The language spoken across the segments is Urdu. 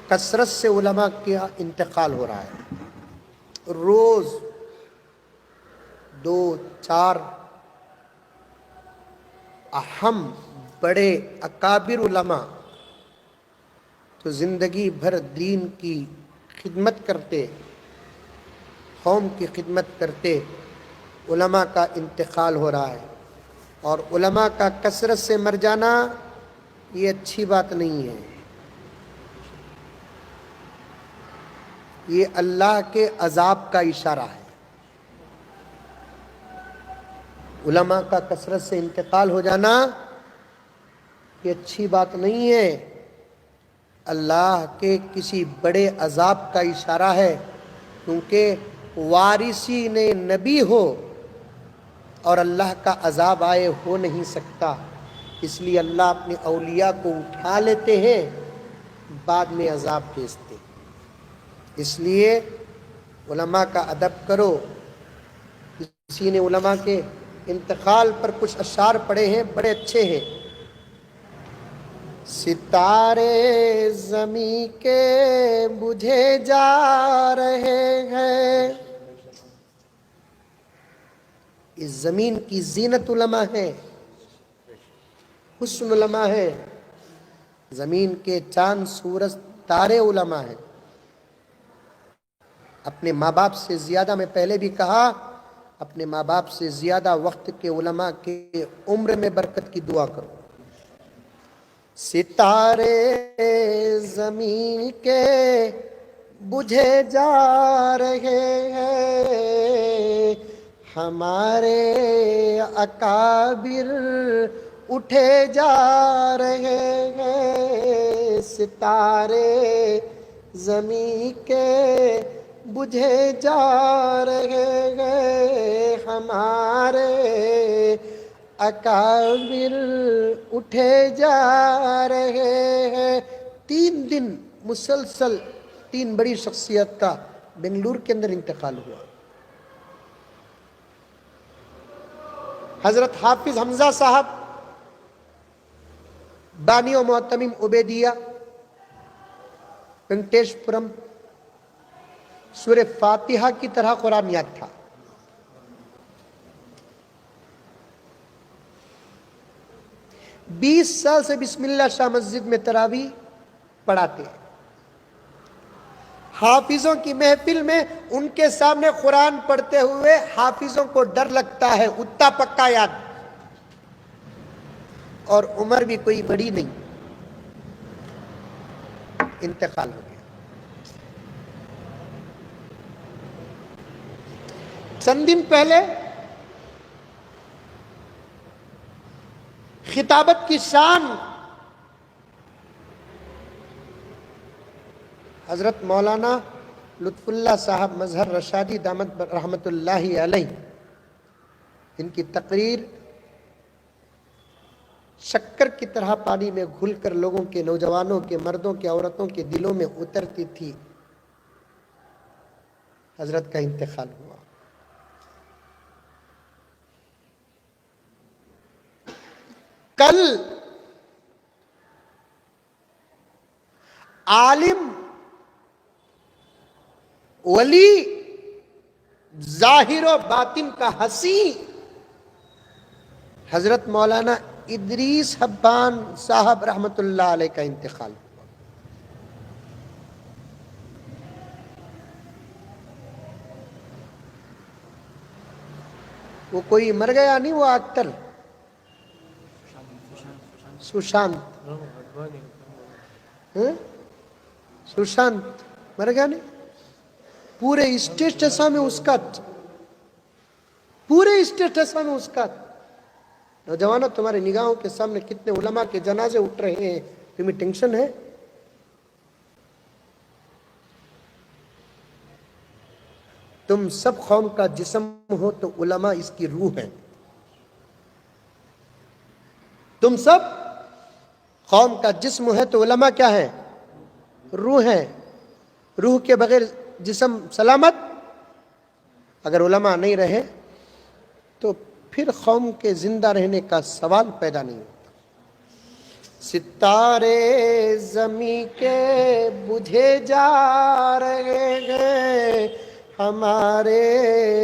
کثرت سے علماء کا انتقال ہو رہا ہے، روز 2-4 اہم بڑے اکابر علماء تو زندگی بھر دین کی خدمت کرتے، قوم کی خدمت کرتے، علماء کا انتقال ہو رہا ہے۔ اور علماء کا کثرت سے مر جانا یہ اچھی بات نہیں ہے، یہ اللہ کے عذاب کا اشارہ ہے۔ علماء کا کثرت سے انتقال ہو جانا یہ اچھی بات نہیں ہے، اللہ کے کسی بڑے عذاب کا اشارہ ہے، کیونکہ وارثین نبی ہو اور اللہ کا عذاب آئے ہو نہیں سکتا، اس لیے اللہ اپنے اولیاء کو اٹھا لیتے ہیں، بعد میں عذاب بھیجتے ہیں۔ اس لیے علماء کا ادب کرو۔ کسی نے علماء کے انتقال پر کچھ اشعار پڑھے ہیں، بڑے اچھے ہیں۔ ستارے زمیں کے بجھے جا رہے ہیں، اس زمین کی زینت علماء ہے، حسن علماء ہے، زمین کے چاند سورج تارے علماء ہیں۔ اپنے ماں باپ سے زیادہ، میں پہلے بھی کہا، اپنے ماں باپ سے زیادہ وقت کے علماء کے عمر میں برکت کی دعا کرو۔ ستارے زمین کے بجھے جا رہے ہیں، ہمارے اکابر اٹھے جا رہے ہیں، ستارے زمین کے بجھے جا رہے ہیں، ہمارے اکابر اٹھے جا رہے ہیں۔ 3 دن مسلسل 3 بڑی شخصیت کا بنگلور کے اندر انتقال ہوا۔ حضرت حافظ حمزہ صاحب، بانی و معتمم عبیدیہ، وینکٹیش پورم، سورہ فاتحہ کی طرح قرآن یاد تھا۔ 20 سال سے بسم اللہ شاہ مسجد میں تراویح پڑھاتے ہیں۔ حافظوں کی محفل میں ان کے سامنے قرآن پڑھتے ہوئے حافظوں کو ڈر لگتا ہے، اتنا پکا یاد، اور عمر بھی کوئی بڑی نہیں، انتقال ہو گیا۔ چند دن پہلے خطابت کی شان حضرت مولانا لطف اللہ صاحب مظہر رشادی دامت رحمت اللہ علیہ، ان کی تقریر شکر کی طرح پانی میں گھل کر لوگوں کے، نوجوانوں کے، مردوں کے، عورتوں کے دلوں میں اترتی تھی۔ حضرت کا انتقال ہوا۔ کل عالم، ولی، ظاہر و باطن کا حسین حضرت مولانا ادریس حبان صاحب رحمت اللہ علیہ کا انتقال ہوا۔ وہ کوئی مر گیا نہیں، وہ ایکٹر سوشانت، سوشانت مر گیا نہیں، پورے اسٹیٹس میں اس کا، پورے اسٹیٹس میں اس کا۔ نوجوانوں، تمہاری نگاہوں کے سامنے کتنے علماء کے جنازے اٹھ رہے ہیں، تمہیں ٹینشن ہے؟ تم سب قوم کا جسم ہو تو علماء اس کی روح ہے۔ تم سب قوم کا جسم ہے تو علماء کیا ہے؟ روح ہے۔ روح کے بغیر جسم سلامت؟ اگر علماء نہیں رہے تو پھر قوم کے زندہ رہنے کا سوال پیدا نہیں ہوتا۔ ستارے زمیں کے بجھے جا رہے ہیں، ہمارے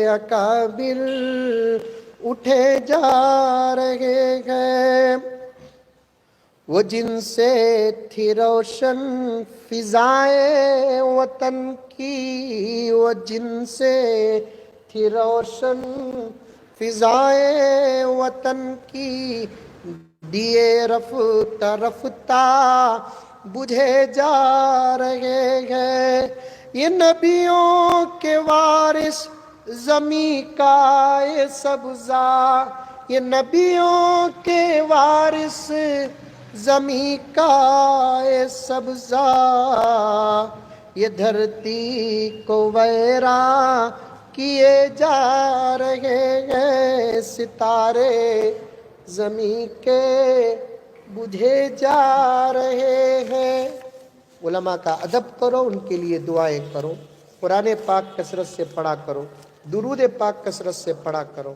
اکابر اٹھے جا رہے ہیں۔ وہ جن سے تھی روشن فضائے وطن کی، وہ جن سے تھی روشن فضائے وطن کی، دیے رفتہ رفتہ بجھے جا رہے ہیں۔ یہ نبیوں کے وارث زمیں کا یہ سبزہ، یہ نبیوں کے وارث زمیں کا یہ سبزہ، یہ دھرتی کو ویراں کیے جا رہے ہیں، ستارے زمیں کے بجھے جا رہے ہیں۔ علماء کا ادب کرو، ان کے لیے دعائیں کرو، قرآن پاک کثرت سے پڑھا کرو، درود پاک کثرت سے پڑھا کرو۔